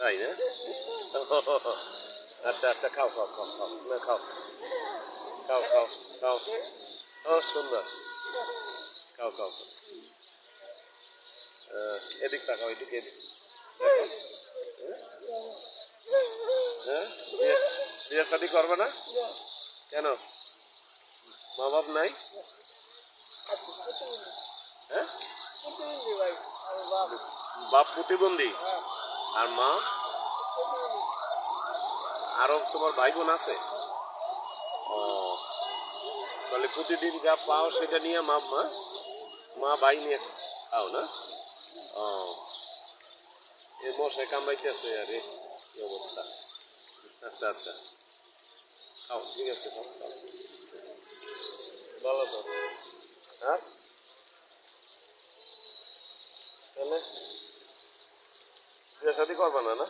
তাই না? আচ্ছা আচ্ছা, খাও খাও খাও খাও, না খাও খাও খাও খাও। ও সুন্দর, খাও খাও খাও। এদিক তাকাও, এদিকে এদিক দেখো। হ্যাঁ, বিয়ে শাদি করবে না কেন? মা বাপ নাই? হ্যাঁ, বাপ প্রতিবন্ধী আর মা? আরো তোমার ভাই বোন আছে? ও, তাহলে প্রতিদিন যা পাও সেটা নিয়ে মা মা মা ভাই নিয়ে খাও না? ও, এ মশাই কামড়াইতেছে, আরে কি অবস্থা। আচ্ছা আচ্ছা, খাও, ঠিক আছে, খাও খাও, ভালো তো। হ্যাঁ, তাহলে বিয়ে শাদি করবে না না?